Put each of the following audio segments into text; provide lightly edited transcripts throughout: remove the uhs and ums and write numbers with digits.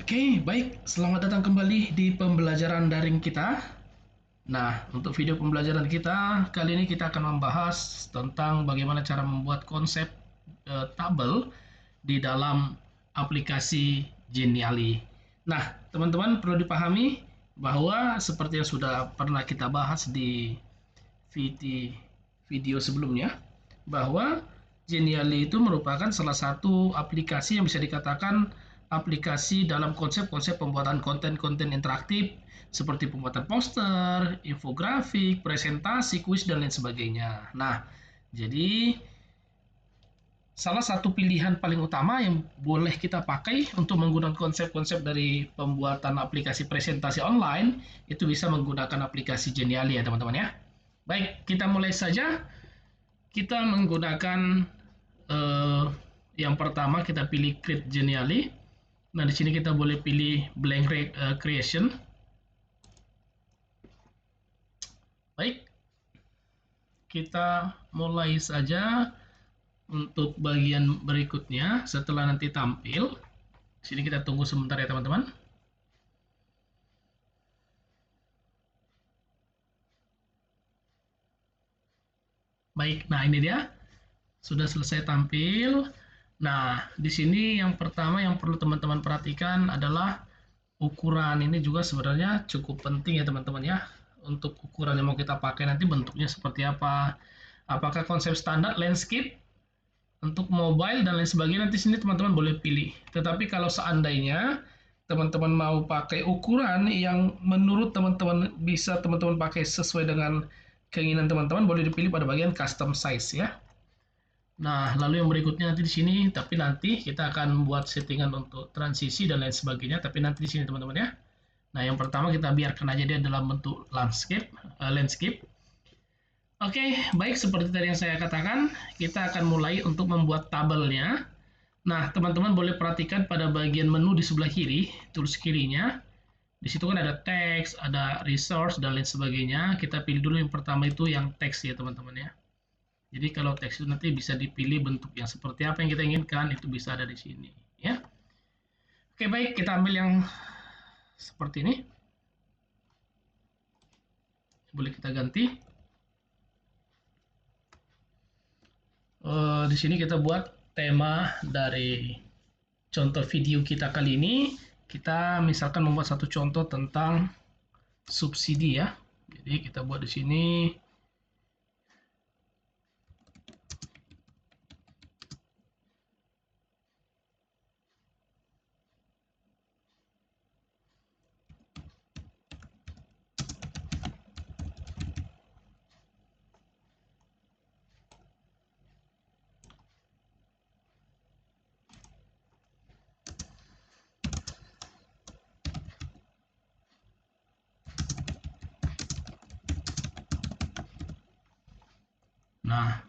Oke, baik. Selamat datang kembali di pembelajaran daring kita. Nah, untuk video pembelajaran kita, kali ini kita akan membahas tentang bagaimana cara membuat konsep tabel di dalam aplikasi Genially. Nah, teman-teman perlu dipahami bahwa seperti yang sudah pernah kita bahas di video sebelumnya, bahwa Genially itu merupakan salah satu aplikasi yang bisa dikatakan aplikasi dalam konsep-konsep pembuatan konten-konten interaktif seperti pembuatan poster, infografik, presentasi, kuis, dan lain sebagainya. Nah, jadi salah satu pilihan paling utama yang boleh kita pakai untuk menggunakan konsep-konsep dari pembuatan aplikasi presentasi online itu bisa menggunakan aplikasi Genially ya teman-teman ya. Baik, kita mulai saja. Kita menggunakan eh, yang pertama kita pilih create Genially. Nah, di sini kita boleh pilih blank creation. Baik, kita mulai saja untuk bagian berikutnya setelah nanti tampil. Sini kita tunggu sebentar ya teman-teman. Baik, nah ini dia sudah selesai tampil. Nah, di sini yang pertama yang perlu teman-teman perhatikan adalah ukuran. Ini juga sebenarnya cukup penting ya teman-teman ya. Untuk ukuran yang mau kita pakai nanti bentuknya seperti apa. Apakah konsep standar landscape untuk mobile dan lain sebagainya, nanti sini teman-teman boleh pilih. Tetapi kalau seandainya teman-teman mau pakai ukuran yang menurut teman-teman bisa teman-teman pakai sesuai dengan keinginan teman-teman, boleh dipilih pada bagian custom size ya. Nah, lalu yang berikutnya nanti di sini, tapi nanti kita akan buat settingan untuk transisi dan lain sebagainya, tapi nanti di sini teman-teman ya. Nah, yang pertama kita biarkan aja dia dalam bentuk landscape. Oke, baik seperti tadi yang saya katakan, kita akan mulai untuk membuat tabelnya. Nah, teman-teman boleh perhatikan pada bagian menu di sebelah kiri, tools kirinya. Di situ kan ada teks, ada resource, dan lain sebagainya. Kita pilih dulu yang pertama itu yang teks ya teman-teman ya. Jadi kalau teks itu nanti bisa dipilih bentuk yang seperti apa yang kita inginkan, itu bisa ada di sini ya. Oke, baik, kita ambil yang seperti ini. Boleh kita ganti. Di sini kita buat tema dari contoh video kita kali ini. Kita misalkan membuat satu contoh tentang subsidi ya. Jadi kita buat di sini. Nah,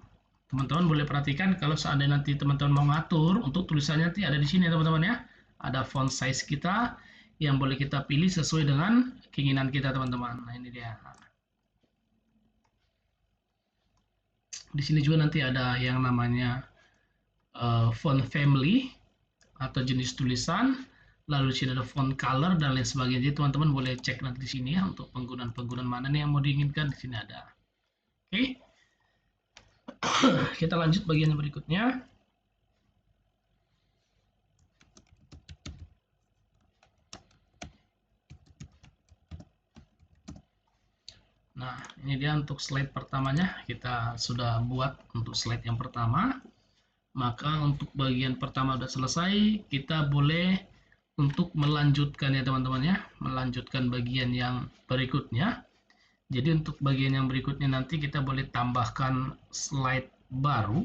teman-teman boleh perhatikan kalau seandainya nanti teman-teman mau ngatur untuk tulisannya nanti ada di sini teman-teman ya. Ada font size kita yang boleh kita pilih sesuai dengan keinginan kita teman-teman. Nah, ini dia. Di sini juga nanti ada yang namanya font family atau jenis tulisan. Lalu di sini ada font color dan lain sebagainya. Jadi teman-teman boleh cek nanti di sini ya untuk penggunaan-penggunaan mana nih yang mau diinginkan, di sini ada. Oke. Kita lanjut bagian yang berikutnya. Nah, ini dia untuk slide pertamanya. Kita sudah buat untuk slide yang pertama. Maka untuk bagian pertama sudah selesai, kita boleh untuk melanjutkan ya teman-teman ya. Melanjutkan bagian yang berikutnya. Jadi untuk bagian yang berikutnya nanti kita boleh tambahkan slide baru.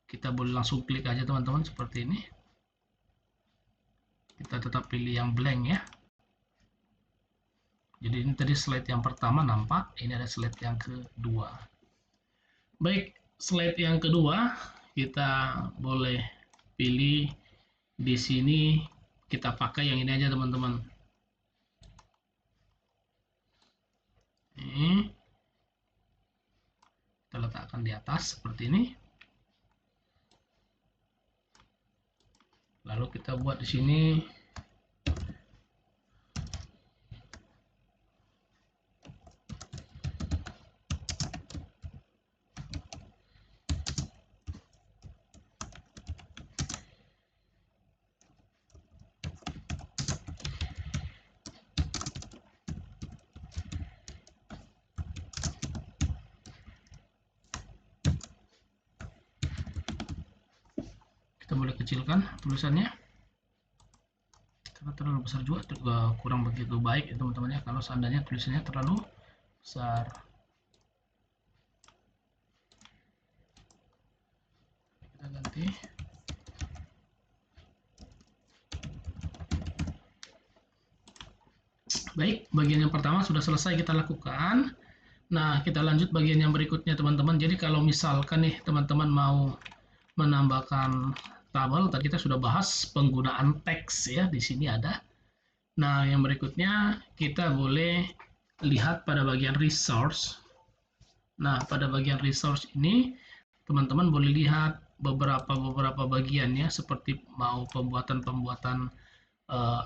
Kita boleh langsung klik aja teman-teman seperti ini. Kita tetap pilih yang blank ya. Jadi ini tadi slide yang pertama nampak, ini ada slide yang kedua. Baik, slide yang kedua kita boleh pilih di sini, kita pakai yang ini aja teman-teman. Ini kita letakkan di atas seperti ini. Lalu kita buat di sini boleh kecilkan tulisannya karena terlalu besar juga kurang begitu baik ya teman-teman ya, kalau seandainya tulisannya terlalu besar. Kita ganti. Baik, bagian yang pertama sudah selesai kita lakukan. Nah, kita lanjut bagian yang berikutnya teman-teman. Jadi kalau misalkan nih teman-teman mau menambahkan tabel, tadi kita sudah bahas penggunaan teks ya, di sini ada. Nah, yang berikutnya kita boleh lihat pada bagian resource. Nah, pada bagian resource ini teman-teman boleh lihat beberapa bagiannya seperti mau pembuatan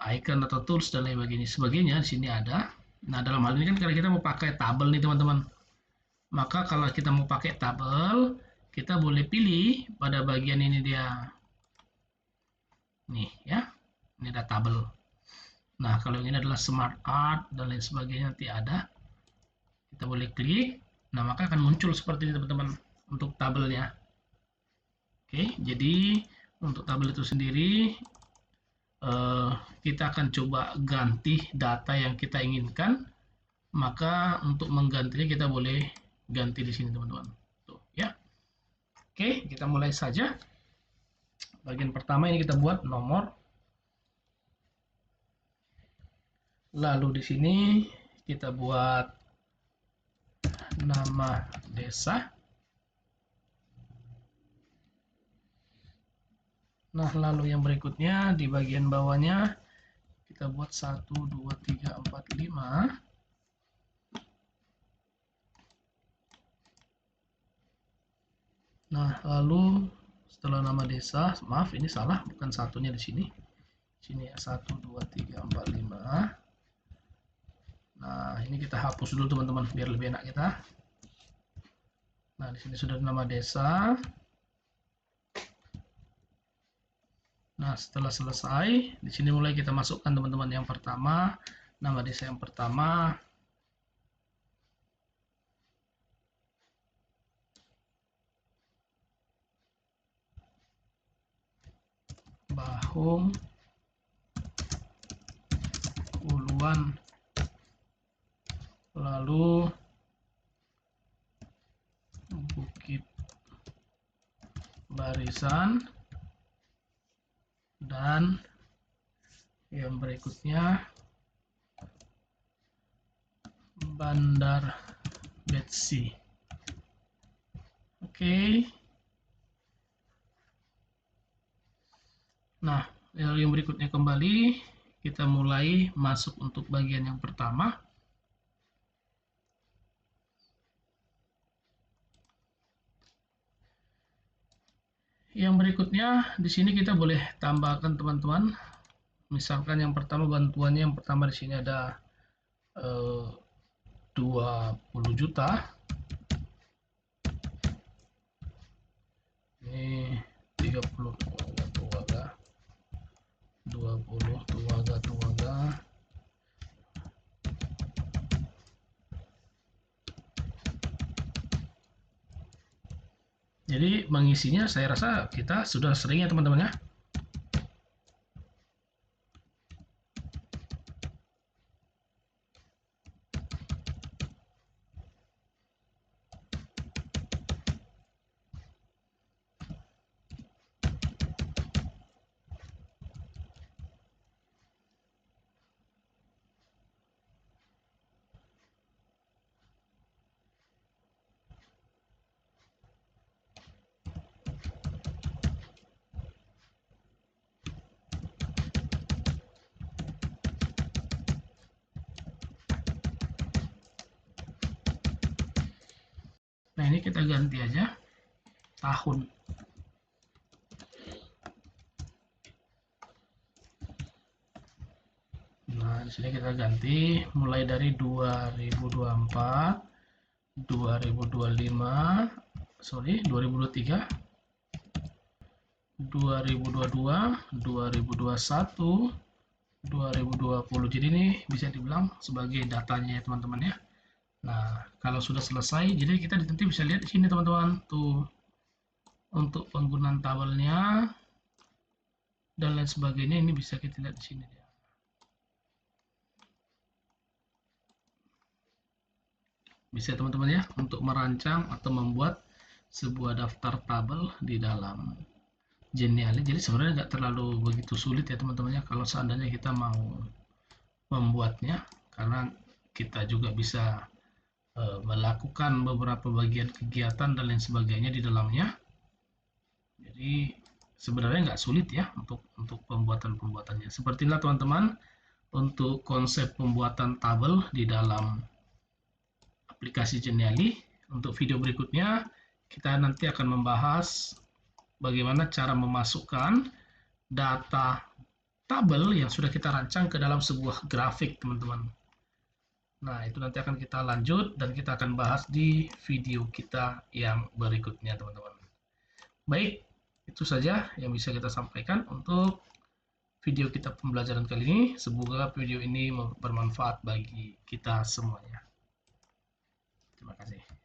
icon atau tools dan lain sebagainya. Di sini ada. Nah, dalam hal ini kan kalau kita mau pakai tabel nih teman-teman, maka kalau kita mau pakai tabel, kita boleh pilih pada bagian ini dia nih ya, ini ada tabel. Nah, kalau ini adalah smart art dan lain sebagainya nanti ada, kita boleh klik. Nah, maka akan muncul seperti ini teman-teman untuk tabelnya. Oke, jadi untuk tabel itu sendiri kita akan coba ganti data yang kita inginkan. Maka untuk menggantinya kita boleh ganti di sini teman-teman. Tuh ya. Oke, kita mulai saja. Bagian pertama ini kita buat nomor. Lalu di sini kita buat nama desa. Nah, lalu yang berikutnya di bagian bawahnya kita buat 1, 2, 3, 4, 5. Nah, lalu setelah nama desa, maaf ini salah, bukan satunya di sini. Sini ya, 1, 2, 3, 4, 5. Nah, ini kita hapus dulu teman-teman biar lebih enak kita. Nah, di sini sudah nama desa. Nah, setelah selesai, di sini mulai kita masukkan teman-teman yang pertama, nama desa yang pertama. Bahung Uluan. Lalu Bukit Barisan. Dan yang berikutnya Bandar Betsi. Oke. Nah, yang berikutnya kembali kita mulai masuk untuk bagian yang pertama. Yang berikutnya di sini kita boleh tambahkan teman-teman. Misalkan yang pertama bantuannya, yang pertama di sini ada 20 juta. Ini 30 tuaga. 20 tuaga. Jadi mengisinya saya rasa kita sudah sering ya teman-teman ya. Nah, ini kita ganti aja tahun. Nah, di sini kita ganti mulai dari 2024, 2025, 2023, 2022, 2021, 2020. Jadi ini bisa dibilang sebagai datanya ya teman-teman ya. Nah, kalau sudah selesai, jadi kita nanti bisa lihat di sini teman-teman tuh untuk penggunaan tabelnya. dan lain sebagainya. Ini bisa kita lihat di sini ya. Bisa teman-teman ya untuk merancang atau membuat sebuah daftar tabel di dalam Geniali. Jadi sebenarnya nggak terlalu begitu sulit ya teman-teman ya kalau seandainya kita mau membuatnya, karena kita juga bisa melakukan beberapa bagian kegiatan dan lain sebagainya di dalamnya. Jadi sebenarnya nggak sulit ya untuk pembuatannya. Seperti inilah teman-teman untuk konsep pembuatan tabel di dalam aplikasi Geniali. Untuk video berikutnya kita nanti akan membahas bagaimana cara memasukkan data tabel yang sudah kita rancang ke dalam sebuah grafik, teman-teman. Nah, itu nanti akan kita lanjut dan kita akan bahas di video kita yang berikutnya, teman-teman. Baik, itu saja yang bisa kita sampaikan untuk video kita pembelajaran kali ini. Semoga video ini bermanfaat bagi kita semuanya. Terima kasih.